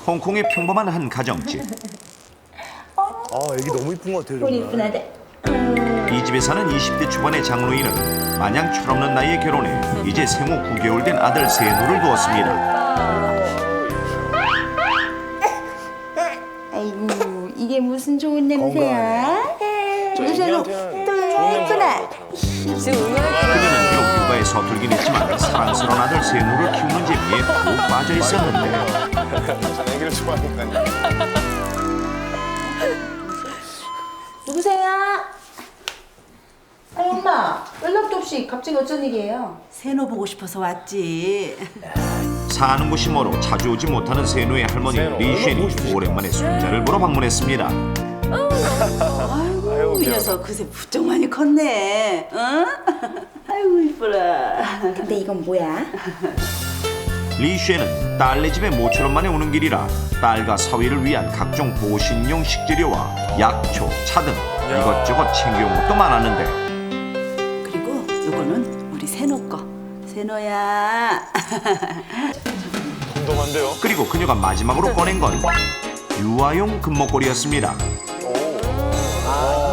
홍콩의 평범한 한 가정집. 애기 너무 이쁜 것 같아요. 우리 정말. 이쁜 아들. 이 집에 사는 20대 초반의 장로인은 마냥 철없는 나이에 결혼해 이제 생후 9개월 된 아들 세노를 두었습니다. 아이고 이게 무슨 좋은 냄새야? 무슨 또 예쁘나? 그녀는 비록 육아에 서툴긴 했지만 사랑스러운 아들 세노를 키우는 재미에 푹 빠져 있었는데 애기를 좋아하니까요. 누구세요? 아니 엄마 연락도 없이 갑자기 어쩐 일이에요? 세노 보고 싶어서 왔지. 사는 곳이 멀어 자주 오지 못하는 세노의 할머니 리쉔이 오랜만에 손자를 보러 방문했습니다. 아이고 이 녀석 그새 부쩍 많이 컸네. 응? 아이고 이뻐라. 근데 이건 뭐야? 리쉔은 딸네 집에 모처럼 만에 오는 길이라 딸과 사위를 위한 각종 보신용 식재료와 약초, 차 등 이것저것 챙겨온 것도 많았는데 그리고 요거는 우리 세노 거. 세노야. 덤덤한데요? 그리고 그녀가 마지막으로 꺼낸 건 유아용 금목걸이였습니다.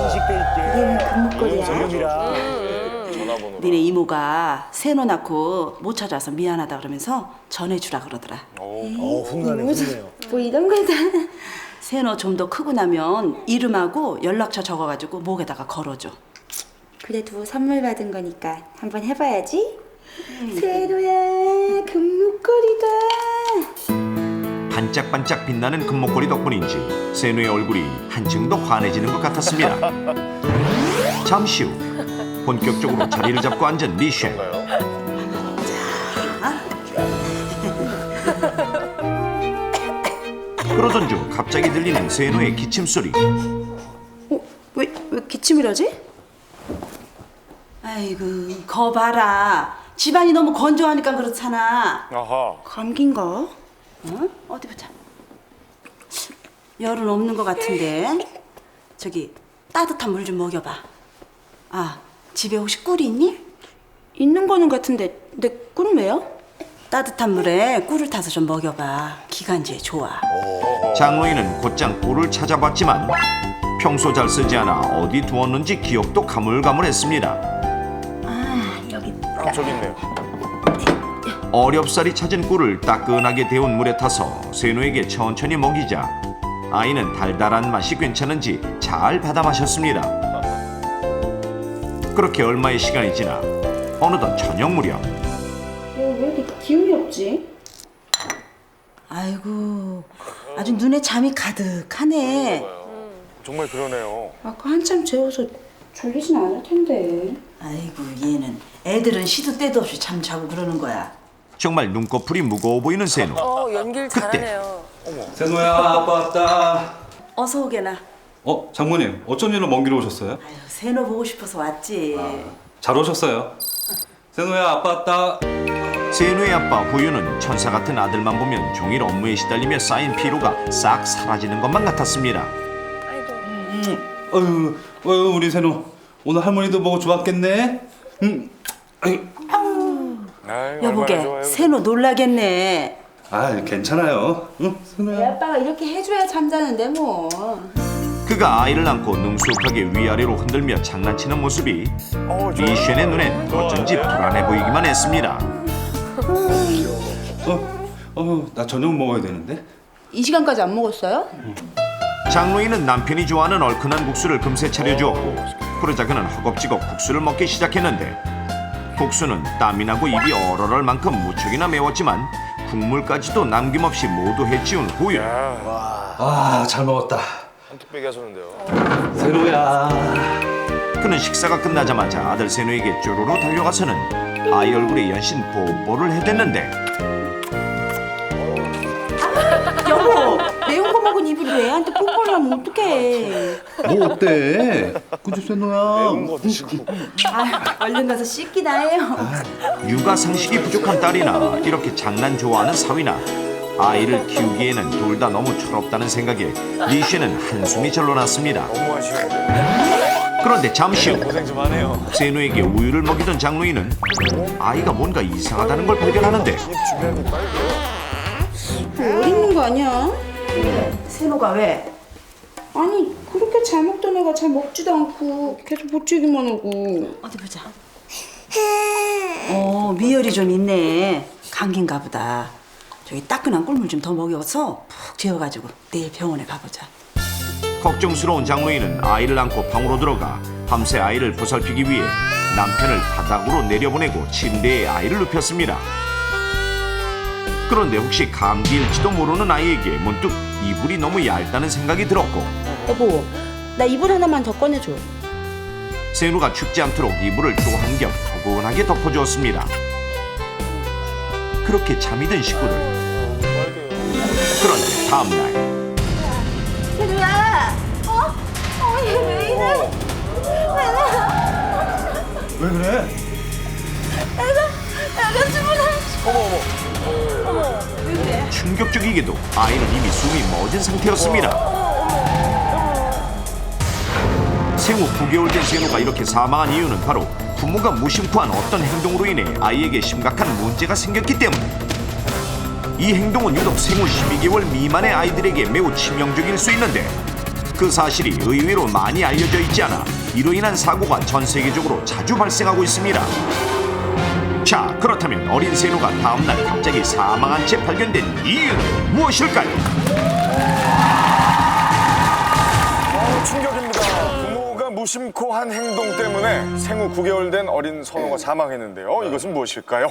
인식돼 있게. 얘는 금목걸이야. 전용이라. 니네 이모가 세노 낳고 못 찾아서 미안하다 그러면서 전해주라 그러더라. 훈훈해요. 뭐 이런 거다. 세노 좀 더 크고 나면 이름하고 연락처 적어가지고 목에다가 걸어줘. 그래도 선물 받은 거니까 한번 해봐야지. 세로야 금목걸이다. 반짝반짝 빛나는 금목걸이 덕분인지 세노의 얼굴이 한층 더 환해지는 것 같았습니다. 잠시 후 본격적으로 자리를 잡고 앉은 리쉔. 그러던 중 갑자기 들리는 세노의 기침 소리. 왜 기침이라지? 아이고 거 봐라. 집안이 너무 건조하니까 그렇잖아. 아하. 감기인가? 어? 어디 보자. 열은 없는 것 같은데. 저기 따뜻한 물 좀 먹여봐. 아 집에 혹시 꿀이 있니? 있는 거는 같은데 내 꿀은 왜요? 따뜻한 물에 꿀을 타서 좀 먹여봐. 기관지에 좋아. 장로인은 곧장 꿀을 찾아봤지만 평소 잘 쓰지 않아 어디 두었는지 기억도 가물가물했습니다. 아 여기 저기 있네요. 어렵사리 찾은 꿀을 따끈하게 데운 물에 타서 세노에게 천천히 먹이자 아이는 달달한 맛이 괜찮은지 잘 받아 마셨습니다. 그렇게 얼마의 시간이 지나 어느덧 저녁 무렵 왜 이렇게 기운이 없지? 아이고 아주 눈에 잠이 가득하네. 정말 그러네요. 아까 한참 재워서 졸리진 않을 텐데. 아이고 얘는 애들은 시도 때도 없이 잠 자고 그러는 거야. 정말 눈꺼풀이 무거워 보이는 세노. 연기를 잘하네요. 세노야 아빠 왔다. 어서 오게나. 장모님 어쩐 일로 먼 길 오셨어요? 아유 세노 보고 싶어서 왔지. 잘 오셨어요. 세노야 아빠 왔다. 세노의 아빠 후유는 천사 같은 아들만 보면 종일 업무에 시달리며 쌓인 피로가 싹 사라지는 것만 같았습니다. 어휴 우리 세노 오늘 할머니도 보고 좋았겠네. 아유, 여보게 얼마나 좋아요. 세노 놀라겠네. 괜찮아요. 응 내 세노야. 아빠가 이렇게 해줘야 잠자는데 뭐. 그가 아이를 안고 능숙하게 위아래로 흔들며 장난치는 모습이 좋아요. 리쉔의 눈엔 어쩐지 불안해 보이기만 했습니다. 나 저녁 먹어야 되는데. 이 시간까지 안 먹었어요? 장로인은 남편이 좋아하는 얼큰한 국수를 금세 차려주었고 그러자 그는 허겁지겁 국수를 먹기 시작했는데 국수는 땀이 나고 입이 얼얼할 만큼 무척이나 매웠지만 국물까지도 남김없이 모두 해치운 후유. 잘 먹었다. 한턱 빼기 하셨는데요. 세노야. 그는 식사가 끝나자마자 아들 세노에게 쪼로로 달려가서는 아이 얼굴에 연신 뽀뽀를 해댔는데 여보 매운 거 먹은 입을 왜 애한테 뽀뽀를 하면 어떡해. 뭐 어때? 그치 세노야. 매운 거 드시고. 아 얼른 가서 씻기나 해요. 육아 상식이 부족한 딸이나 이렇게 장난 좋아하는 사위나 아이를 키우기에는 둘 다 너무 철없다는 생각에 리쉔은 한숨이 절로 났습니다. 너무 하시는데. 그런데 잠시 후 고생 좀 하네요. 세노에게 우유를 먹이던 장로인은 아이가 뭔가 이상하다는 걸 발견하는데 준비한 거 빨리요. 어디 있는 거 아니야? 세노가 왜? 아니 그렇게 잘 먹던 애가 잘 먹지도 않고 계속 보채기만 하고. 어디 보자. 미열이 좀 있네. 감기인가 보다. 저기 따끈한 꿀물 좀 더 먹여서 푹 재워가지고 내일 병원에 가보자. 걱정스러운 장로인은 아이를 안고 방으로 들어가 밤새 아이를 보살피기 위해 남편을 바닥으로 내려보내고 침대에 아이를 눕혔습니다. 그런데 혹시 감기일지도 모르는 아이에게 문득 이불이 너무 얇다는 생각이 들었고 여보, 나 이불 하나만 더 꺼내줘. 세누가 춥지 않도록 이불을 또 한 겹 포근하게 덮어주었습니다. 그렇게 잠이 든 식구들. 그런데 다음날 세누야, 얘 왜 이래? 왜 그래? 애가 죽으라. 충격적이게도 아이는 이미 숨이 멎은 상태였습니다. 생후 9개월 된 세누가 이렇게 사망한 이유는 바로 부모가 무심코 한 어떤 행동으로 인해 아이에게 심각한 문제가 생겼기 때문에 이 행동은 유독 생후 12개월 미만의 아이들에게 매우 치명적일 수 있는데 그 사실이 의외로 많이 알려져 있지 않아 이로 인한 사고가 전 세계적으로 자주 발생하고 있습니다. 자, 그렇다면 어린 세누가 다음날 갑자기 사망한 채 발견된 이유는 무엇일까요? 충격입니다. 부모가 무심코 한 행동 때문에 생후 9개월 된 어린 선우가 사망했는데요. 이것은 무엇일까요?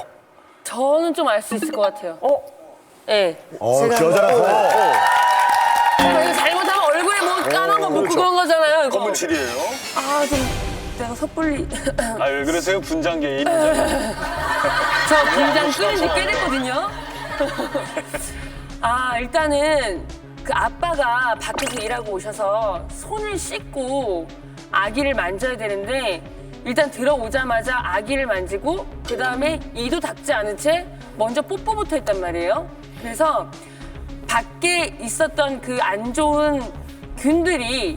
저는 좀 알 수 있을 것 같아요. 네. 여자라서 이거 잘못하면 얼굴에 뭐 까만 거 묻고 그렇죠. 그런 거잖아요. 이거. 검은 칠이에요. 아, 좀 내가 섣불리. 아, 왜 그러세요? 분장계 저 분장 끼는 지 꽤 됐거든요. 아, 일단은 그 아빠가 밖에서 일하고 오셔서 손을 씻고 아기를 만져야 되는데 일단 들어오자마자 아기를 만지고 그 다음에 이도 닦지 않은 채 먼저 뽀뽀부터 했단 말이에요. 그래서 밖에 있었던 그 안 좋은 균들이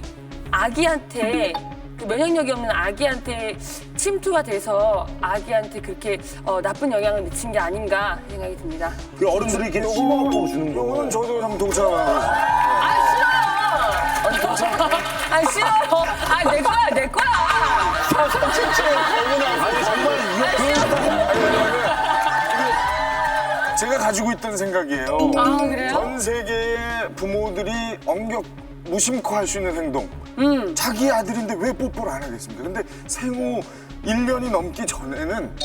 아기한테 그 면역력이 없는 아기한테 침투가 돼서 아기한테 그렇게 나쁜 영향을 미친 게 아닌가 생각이 듭니다. 그 어른들이 이렇게 씹어갖고 주는 거. 이거는 저도 한번 동참하고 아, 싫어요! 아, 싫어요! 아, 내 거야, 내 거야! 제가 가지고 있던 생각이에요. 아, 그래요? 전 세계의 부모들이 무심코 할 수 있는 행동. 자기 아들인데 왜 뽀뽀를 안 하겠습니까? 근데 생후 1년이 넘기 전에는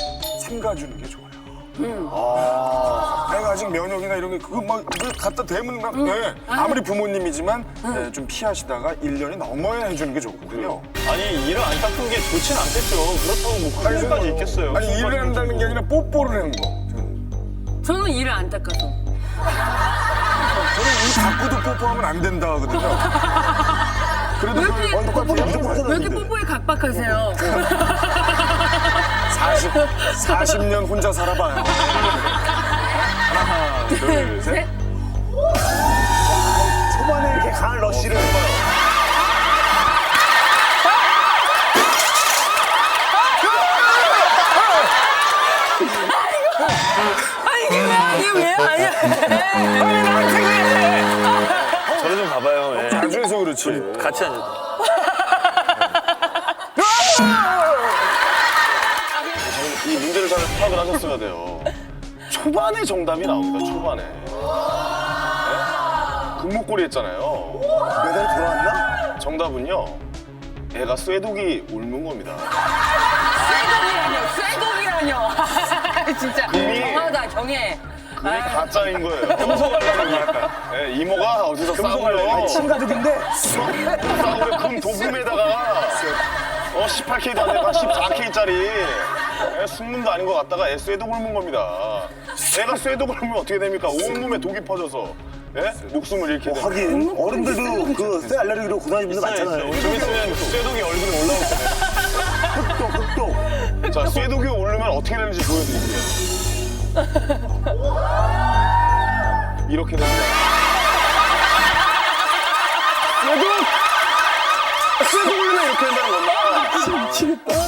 삼가주는 게 좋아요. 내가 아직 면역이나 이런 게 그거 막 그걸 갖다 대면 막 네. 아무리 부모님이지만 네, 좀 피하시다가 1년이 넘어야 해주는 게 좋거든요. 아니 이를 안 닦은 게 좋진 않겠죠. 그렇다고 뭐 큰일까지 있겠어요. 아니 일을 한다는 게 아니라 뽀뽀를 하는 거. 저는 이를 안 닦아서. 저는 이 닦고도 뽀뽀하면 안 된다 하거든요. 그래도 왜 이렇게 뽀뽀에 각박하세요? 40년 혼자 살아봐요. 하나, 둘, 셋. 초반에 이렇게 강한 러쉬를 이게 왜 아니야? 저를 좀 봐봐요. 예. 자주 해서 그렇지. 같이 앉아. 이 문제를 잘 파악을 하셨어야 돼요. 초반에 정답이 나옵니다. 초반에. 네? 금목걸이 했잖아요. 메달이 돌아왔나? 정답은요. 애가 쇠독이 옮는 겁니다. 쇠독이라뇨. 진짜 경하다, 경해. 그게 가짜인 거예요. 금속하려고 네, 이모가 어디서 싸우면 친가족인데? 싸우면 금 도금에다가 18K도 안 되고 14K짜리 숙문도 아닌 것 같다가 애 쇠독을 문 겁니다. 애가 쇠독을 물면 어떻게 됩니까? 온몸에 독이 퍼져서 예? 목숨을 잃게 됩니다. 하긴 어른들도 그 쇠 알레르기로 고생하시는 분들 많잖아요. 좀 있으면 쇠독이 얼굴에 올라올 거예요. 흑독. 자, 쇠독이 오르면 어떻게 되는지 보여드릴게요. 이렇게 됩니다. 쇠독 오르면 이렇게 된다는 겁니다.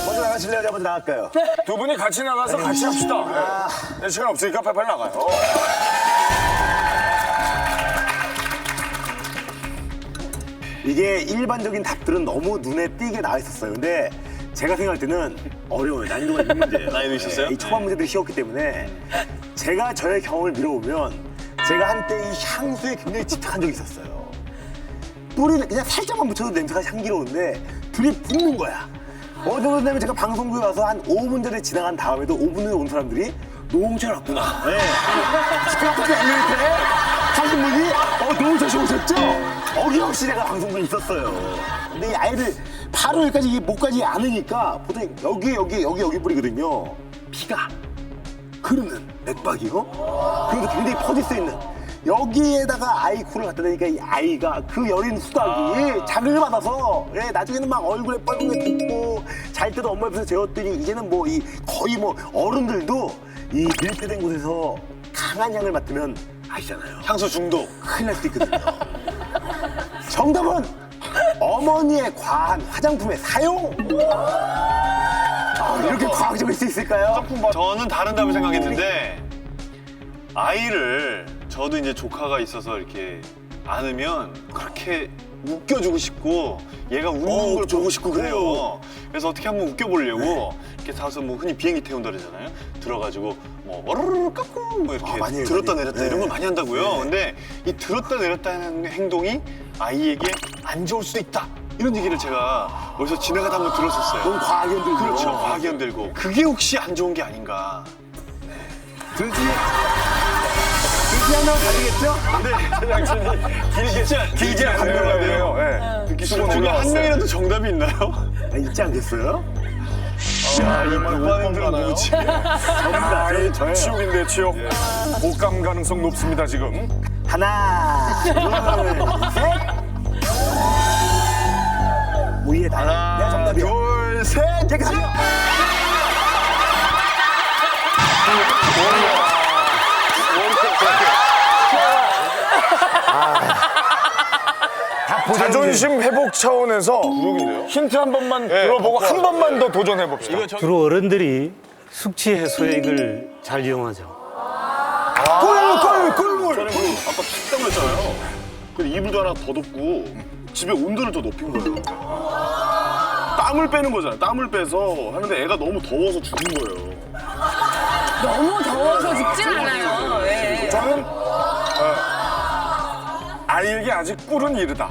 먼저 나가실래요? 제가 먼저 나갈까요? 두 분이 같이 나가서 같이 합시다. 네. 시간 없으니까 팔팔 나가요. 이게 일반적인 답들은 너무 눈에 띄게 나와 있었어요. 근데 제가 생각할 때는 어려워요. 난이도가 있는 문제예요. 난이도 있었어요? 이 초반 문제들이 쉬웠기 때문에 제가 저의 경험을 미뤄보면 제가 한때 이 향수에 굉장히 집착한 적이 있었어요. 뿌리를 그냥 살짝만 묻혀도 냄새가 향기로운데 불이 붙는 거야. 어느 정도 되면 제가 방송국에 와서 한 5분 전에 지나간 다음에도 5분 후에 온 사람들이 노홍철 왔구나. 네. 시끄럽지 않는데 하신 분이 노홍철 씨 오셨죠? 어김없이 내가 방송국에 있었어요. 근데 이 아이들 바로 여기까지 이 목까지 안으니까 보통 여기 뿌리거든요. 피가 흐르는 맥박이요. 그래서 굉장히 퍼질 수 있는 여기에다가 아이콜을 갖다 대니까 이 아이가 그 여린 수박이 자극을 받아서 나중에는 막 얼굴에 빨갛게 붓고 잘 때도 엄마 옆에서 재웠더니 이제는 뭐 이 거의 뭐 어른들도 이 밀폐된 곳에서 강한 향을 맡으면 아시잖아요. 향수 중독. 큰일 날 수도 있거든요. 정답은 어머니의 과한 화장품의 사용. 이렇게 과학적일 수 있을까요? 저는 다른 답을 생각했는데 아이를 저도 이제 조카가 있어서 이렇게 안으면 그렇게 웃겨주고 싶고 얘가 웃는 걸 보고 싶고 그래요. 그래서 어떻게 한번 웃겨보려고 이렇게 사서 뭐 흔히 비행기 태운다 그러잖아요. 들어가지고 뭐 와르르 깎고 뭐 이렇게 많이 해요, 들었다 많이. 내렸다 네. 이런 걸 많이 한다고요. 근데 이 들었다 내렸다 하는 행동이 아이에게 안 좋을 수도 있다. 이런 얘기를 제가 어디서 지나가다 한번 들었었어요. 너무 과하게 흔들고. 그렇죠. 과하게 흔들고. 그게 혹시 안 좋은 게 아닌가. 들지 하면 가지겠죠? 네, 길게 안 들어가네요. 그 중에 한 명이라도 정답이 있나요? 있지 않겠어요? 이 무반응들은 뭐지? 저의 치욕인데 치욕. 복감 가능성 높습니다 지금. 하나, 둘, 셋. 우리의 다 내가 정답이야. 둘, 셋. 깨끗하죠? 자존심 회복 차원에서 힌트 한 번만 들어보고 한 번만 더 도전해 봅시다. 주로 어른들이 숙취 해소액을 잘 이용하죠. 꿀물. 저는 그 아까 식당을 했잖아요. 근데 이불도 하나 더 덮고 집에 온도를 더 높인 거예요. 땀을 빼는 거잖아요. 땀을 빼서 하는데 애가 너무 더워서 죽은 거예요. 너무 더워서 죽진 않아요. 예. 저는 아이에게 아직 꿀은 이르다.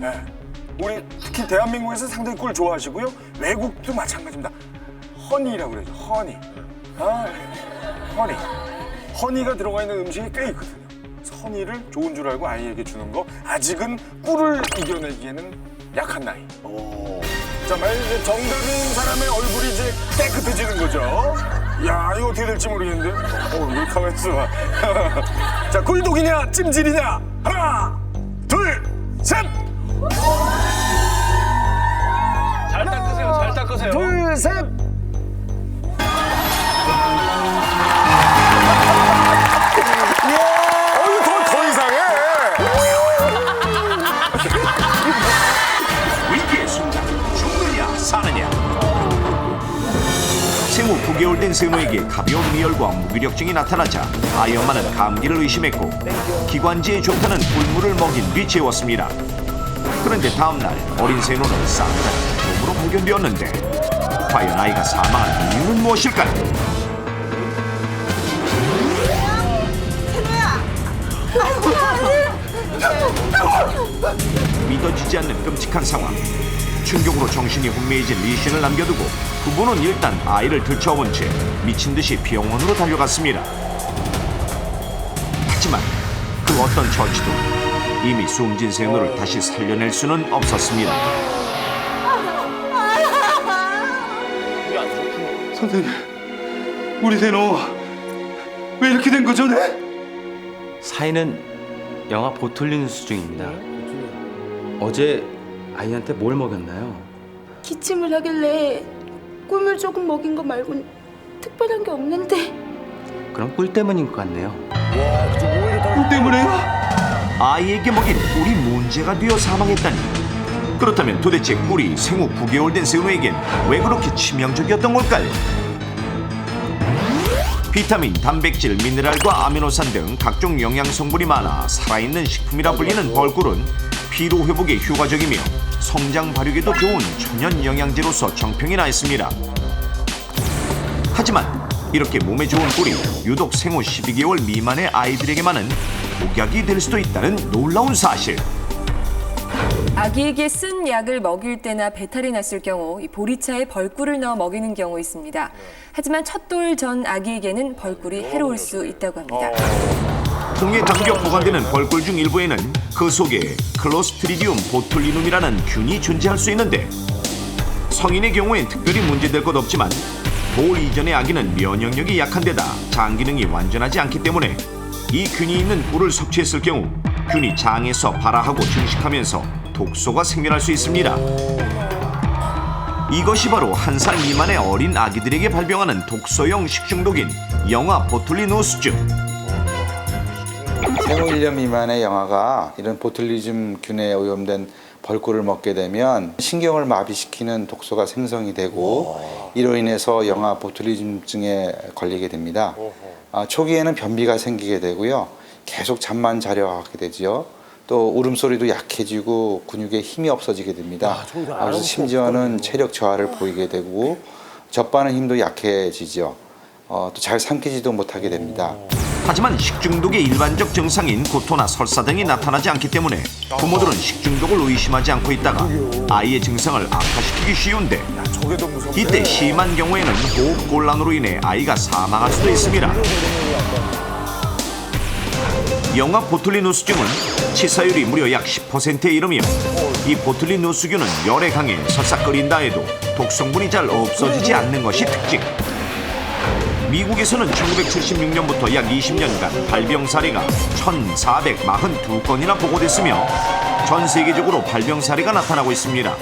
예. 우리 특히 대한민국에서 상당히 꿀 좋아하시고요. 외국도 마찬가지입니다. 허니라고 그러죠. 허니. 허니. 허니가 들어가 있는 음식이 꽤 있거든요. 그래서 허니를 좋은 줄 알고 아이에게 주는 거 아직은 꿀을 이겨내기에는 약한 나이. 자, 만약 이제 정답인 사람의 얼굴이 이제 깨끗해지는 거죠. 야, 이거 어떻게 될지 모르겠는데. 왜 가만히 있어. 자, 꿀독이냐, 찜질이냐. 하나, 둘, 셋. 잘 닦으세요. 잘 닦으세요. 둘, 셋. 더 이상해. 위기의 순간 죽느냐 사느냐. 생후 9개월 된 세노에게 가벼운 미열과 무기력증이 나타나자 아이 엄마는 감기를 의심했고 기관지에 좋다는 꿀물을 먹인 뒤 재웠습니다. 그런데 다음날 어린 세노는 싸늘한 몸으로 발견되었는데 과연 아이가 사망한 이유는 무엇일까요? 믿어지지 않는 끔찍한 상황. 충격으로 정신이 혼미해진 리신을 남겨두고 부부는 일단 아이를 들쳐온 채 미친 듯이 병원으로 달려갔습니다. 하지만 그 어떤 처치도 이미 숨진 세노를 다시 살려낼 수는 없었습니다. 선생님, 우리 세노 왜 이렇게 된 거죠, 네? 사인은 영하 보툴린 수준입니다. 어제 아이한테 뭘 먹였나요? 기침을 하길래 꿀물 조금 먹인 거 말고는 특별한 게 없는데. 그럼 꿀 때문인 것 같네요. 꿀 때문에요? 아이에게 먹인 꿀이 문제가 되어 사망했다니. 그렇다면 도대체 꿀이 생후 9개월 된 세노에겐 왜 그렇게 치명적이었던 걸까요? 비타민, 단백질, 미네랄과 아미노산 등 각종 영양 성분이 많아 살아있는 식품이라 불리는 벌꿀은 피로 회복에 효과적이며 성장 발육에도 좋은 천연 영양제로서 정평이 나 있습니다. 하지만 이렇게 몸에 좋은 꿀이 유독 생후 12개월 미만의 아이들에게만은 독약이 될 수도 있다는 놀라운 사실. 아기에게 쓴 약을 먹일 때나 배탈이 났을 경우 이 보리차에 벌꿀을 넣어 먹이는 경우 있습니다. 하지만 첫돌 전 아기에게는 벌꿀이 해로울 수 있다고 합니다. 통에 담겨 보관되는 벌꿀 중 일부에는 그 속에 클로스트리디움 보툴리눔이라는 균이 존재할 수 있는데 성인의 경우엔 특별히 문제될 것 없지만 돌 이전의 아기는 면역력이 약한 데다 장 기능이 완전하지 않기 때문에 이 균이 있는 꿀을 섭취했을 경우 균이 장에서 발화하고 증식하면서 독소가 생겨날 수 있습니다. 이것이 바로 1살 미만의 어린 아기들에게 발병하는 독소형 식중독인 영아 보툴리누스증. 생후 1년 미만의 영아가 이런 보툴리즘 균에 오염된 벌꿀을 먹게 되면 신경을 마비시키는 독소가 생성이 되고 이로 인해서 영아 보툴리즘증에 걸리게 됩니다. 초기에는 변비가 생기게 되고요. 계속 잠만 자려 하게 되지요. 또 울음소리도 약해지고 근육에 힘이 없어지게 됩니다. 그래서 심지어는 체력 저하를 보이게 되고 젖바는 힘도 약해지죠. 또 잘 삼키지도 못하게 됩니다. 하지만 식중독의 일반적 증상인 구토나 설사 등이 나타나지 않기 때문에 부모들은 식중독을 의심하지 않고 있다가 아이의 증상을 악화시키기 쉬운데 이때 심한 경우에는 호흡곤란으로 인해 아이가 사망할 수도 있습니다. 영아 보툴리누스증은 치사율이 무려 약 10%에 이르며 이 보툴리누스균은 열에 강해 설사 끓인다 해도 독성분이 잘 없어지지 않는 것이 특징. 미국에서는 1976년부터 약 20년간 발병 사례가 1,442건이나 보고됐으며 전 세계적으로 발병 사례가 나타나고 있습니다.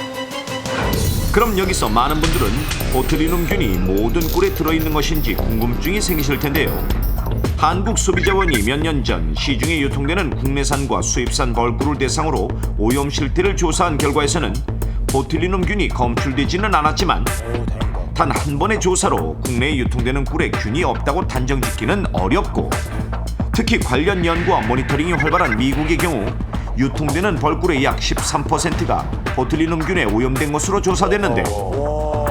그럼 여기서 많은 분들은 보툴리눔균이 모든 꿀에 들어있는 것인지 궁금증이 생기실 텐데요. 한국소비자원이 몇 년 전 시중에 유통되는 국내산과 수입산 벌꿀을 대상으로 오염 실태를 조사한 결과에서는 보툴리눔균이 검출되지는 않았지만 단 한 번의 조사로 국내에 유통되는 꿀에 균이 없다고 단정짓기는 어렵고 특히 관련 연구와 모니터링이 활발한 미국의 경우 유통되는 벌꿀의 약 13%가 보툴리눔균에 오염된 것으로 조사됐는데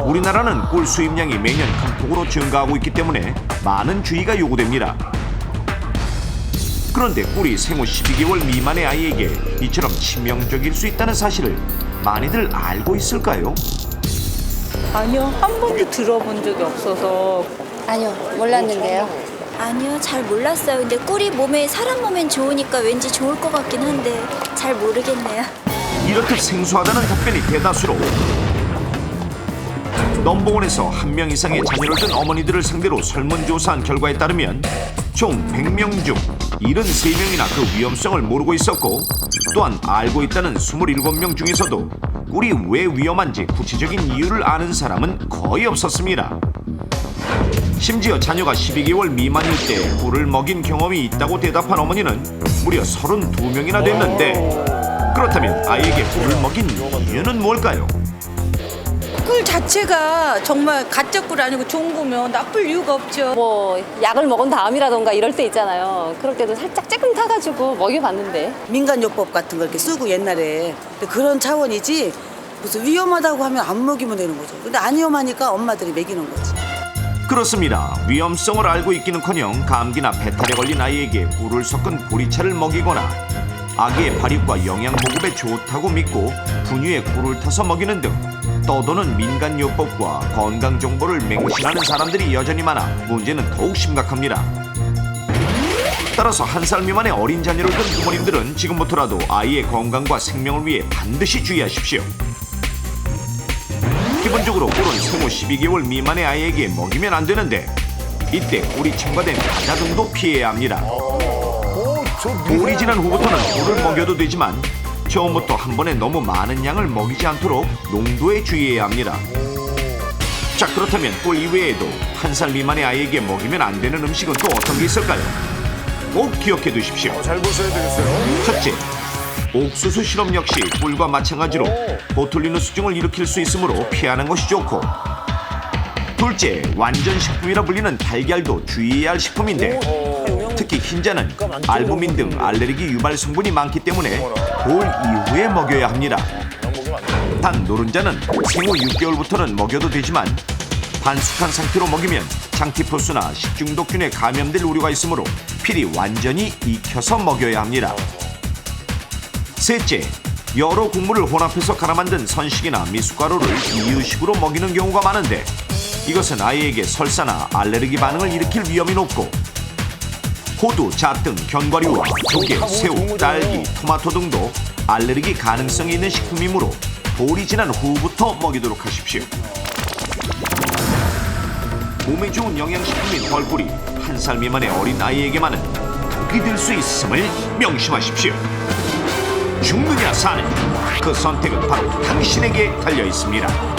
우리나라는 꿀 수입량이 매년 큰 폭으로 증가하고 있기 때문에 많은 주의가 요구됩니다. 그런데 꿀이 생후 12개월 미만의 아이에게 이처럼 치명적일 수 있다는 사실을 많이들 알고 있을까요? 아니요, 한 번도 들어본 적이 없어서. 아니요, 몰랐는데요. 아니요, 잘 몰랐어요. 근데 꿀이 몸에 사람 몸엔 좋으니까 왠지 좋을 것 같긴 한데 잘 모르겠네요. 이렇듯 생소하다는 답변이 대다수로 넘버원에서 1명 이상의 자녀를 둔 어머니들을 상대로 설문조사한 결과에 따르면 총 100명 중 73명이나 그 위험성을 모르고 있었고 또한 알고 있다는 27명 중에서도 꿀이 왜 위험한지 구체적인 이유를 아는 사람은 거의 없었습니다. 심지어 자녀가 12개월 미만일 때 꿀을 먹인 경험이 있다고 대답한 어머니는 무려 32명이나 됐는데 그렇다면 아이에게 꿀을 먹인 이유는 뭘까요? 꿀 자체가 정말 가짜 꿀 아니고 좋은 거면 나쁠 이유가 없죠. 뭐 약을 먹은 다음이라던가 이럴 때 있잖아요. 그럴 때도 살짝 쬐끔 타가지고 먹여봤는데. 민간요법 같은 거 이렇게 쓰고 옛날에 근데 그런 차원이지 무슨 위험하다고 하면 안 먹이면 되는 거죠. 근데 안 위험하니까 엄마들이 먹이는 거지. 그렇습니다. 위험성을 알고 있기는커녕 감기나 배탈에 걸린 아이에게 꿀을 섞은 보리차를 먹이거나 아기의 발육과 영양 보급에 좋다고 믿고 분유에 꿀을 타서 먹이는 등 떠도는 민간요법과 건강 정보를 맹신하는 사람들이 여전히 많아 문제는 더욱 심각합니다. 따라서 1살 미만의 어린 자녀를 둔 부모님들은 지금부터라도 아이의 건강과 생명을 위해 반드시 주의하십시오. 기본적으로 꿀은 생후 12개월 미만의 아이에게 먹이면 안 되는데 이때 꿀이 첨가된 과자 등도 피해야 합니다. 돌이 지난 후부터는 꿀을 먹여도 되지만 처음부터 한 번에 너무 많은 양을 먹이지 않도록 농도에 주의해야 합니다. 자, 그렇다면 꿀 이외에도 1살 미만의 아이에게 먹이면 안 되는 음식은 또 어떤 게 있을까요? 꼭 기억해 두십시오. 잘 보셔야 되겠어요. 첫째, 옥수수 시럽 역시 꿀과 마찬가지로 보툴리누스증을 일으킬 수 있으므로 피하는 것이 좋고 둘째, 완전 식품이라 불리는 달걀도 주의해야 할 식품인데 특히 흰자는 알부민 등 알레르기 유발 성분이 많기 때문에 돌 이후에 먹여야 합니다. 단 노른자는 생후 6개월부터는 먹여도 되지만 반숙한 상태로 먹이면 장티푸스나 식중독균에 감염될 우려가 있으므로 필히 완전히 익혀서 먹여야 합니다. 셋째, 여러 곡물을 혼합해서 갈아 만든 선식이나 미숫가루를 이유식으로 먹이는 경우가 많은데 이것은 아이에게 설사나 알레르기 반응을 일으킬 위험이 높고 호두, 잣 등 견과류와 조개, 새우, 딸기, 토마토 등도 알레르기 가능성이 있는 식품이므로 돌이 지난 후부터 먹이도록 하십시오. 몸에 좋은 영양식품인 벌꿀이 1살 미만의 어린 아이에게만은 독이 될 수 있음을 명심하십시오. 죽느냐 사느냐 그 선택은 바로 당신에게 달려 있습니다.